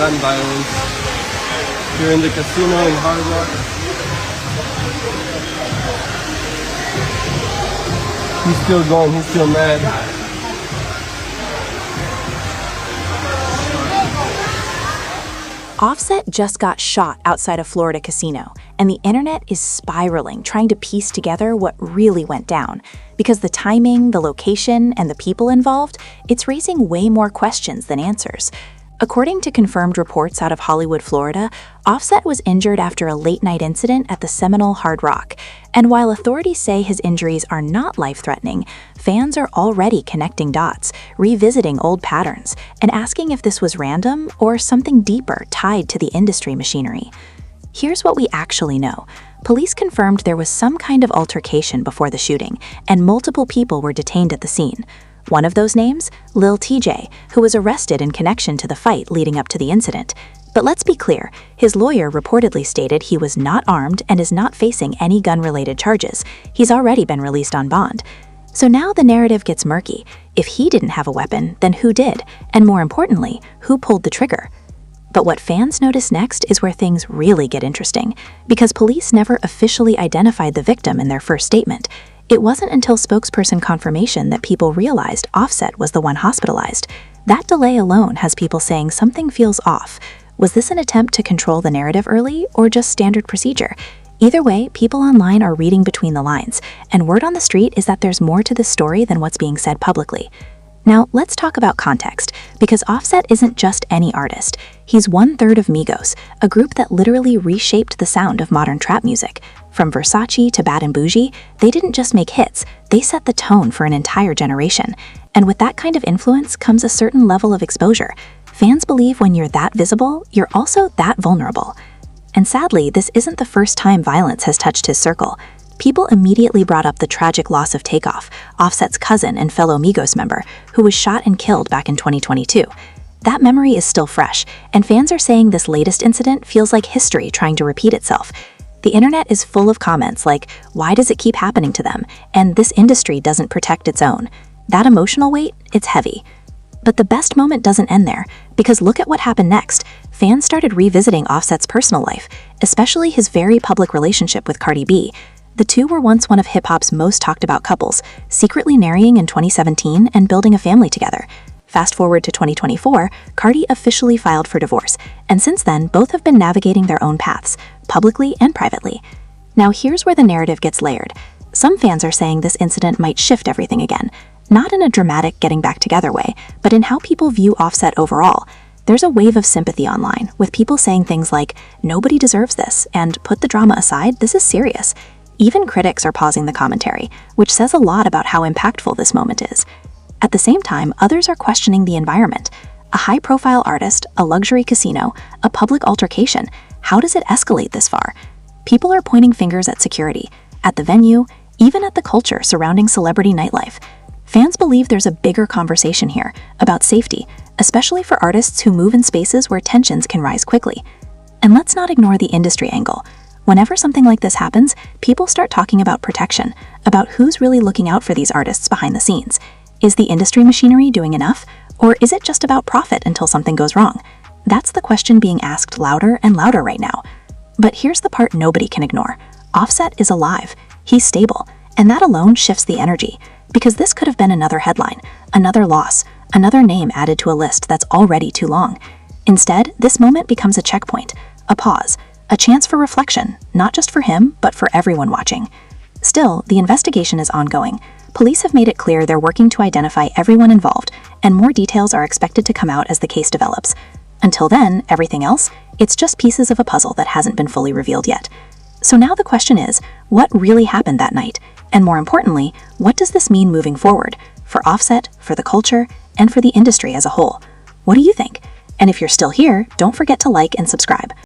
gun violence here in the casino in Hard Rock. He's still going, he's still mad. Offset just got shot outside a Florida casino, and the internet is spiraling, trying to piece together what really went down. Because the timing, the location, and the people involved, it's raising way more questions than answers. According to confirmed reports out of Hollywood, Florida, Offset was injured after a late-night incident at the Seminole Hard Rock. And while authorities say his injuries are not life-threatening, fans are already connecting dots, revisiting old patterns, and asking if this was random or something deeper tied to the industry machinery. Here's what we actually know. Police confirmed there was some kind of altercation before the shooting, and multiple people were detained at the scene. One of those names? Lil Tjay, who was arrested in connection to the fight leading up to the incident. But let's be clear, his lawyer reportedly stated he was not armed and is not facing any gun-related charges. He's already been released on bond. So now the narrative gets murky. If he didn't have a weapon, then who did? And more importantly, who pulled the trigger? But what fans notice next is where things really get interesting, because police never officially identified the victim in their first statement. It wasn't until spokesperson confirmation that people realized Offset was the one hospitalized. That delay alone has people saying something feels off. Was this an attempt to control the narrative early, or just standard procedure? Either way, people online are reading between the lines, and word on the street is that there's more to this story than what's being said publicly. Now, let's talk about context, because Offset isn't just any artist. He's 1/3 of Migos, a group that literally reshaped the sound of modern trap music. From Versace to Bad and Bougie, they didn't just make hits, they set the tone for an entire generation. And with that kind of influence comes a certain level of exposure. Fans believe when you're that visible, you're also that vulnerable. And sadly, this isn't the first time violence has touched his circle. People immediately brought up the tragic loss of Takeoff, Offset's cousin and fellow Migos member, who was shot and killed back in 2022. That memory is still fresh, and fans are saying this latest incident feels like history trying to repeat itself. The internet is full of comments like, "Why does it keep happening to them?" and "This industry doesn't protect its own." That emotional weight, it's heavy. But the best moment doesn't end there, because look at what happened next. Fans started revisiting Offset's personal life, especially his very public relationship with Cardi B. The two were once one of hip-hop's most talked about couples, secretly marrying in 2017 and building a family together. Fast forward to 2024, Cardi officially filed for divorce, and since then, both have been navigating their own paths, publicly and privately. Now here's where the narrative gets layered. Some fans are saying this incident might shift everything again, not in a dramatic getting back together way, but in how people view Offset overall. There's a wave of sympathy online, with people saying things like, "Nobody deserves this," and "Put the drama aside, this is serious." Even critics are pausing the commentary, which says a lot about how impactful this moment is. At the same time, others are questioning the environment. A high-profile artist, a luxury casino, a public altercation. How does it escalate this far? People are pointing fingers at security, at the venue, even at the culture surrounding celebrity nightlife. Fans believe there's a bigger conversation here about safety, especially for artists who move in spaces where tensions can rise quickly. And let's not ignore the industry angle. Whenever something like this happens, people start talking about protection, about who's really looking out for these artists behind the scenes. Is the industry machinery doing enough, or is it just about profit until something goes wrong? That's the question being asked louder and louder right now. But here's the part nobody can ignore. Offset is alive, he's stable, and that alone shifts the energy, because this could have been another headline, another loss, another name added to a list that's already too long. Instead, this moment becomes a checkpoint, a pause, a chance for reflection, not just for him, but for everyone watching. Still, the investigation is ongoing. Police have made it clear they're working to identify everyone involved, and more details are expected to come out as the case develops. Until then, everything else, it's just pieces of a puzzle that hasn't been fully revealed yet. So now the question is, what really happened that night? And more importantly, what does this mean moving forward, for Offset, for the culture, and for the industry as a whole? What do you think? And if you're still here, don't forget to like and subscribe.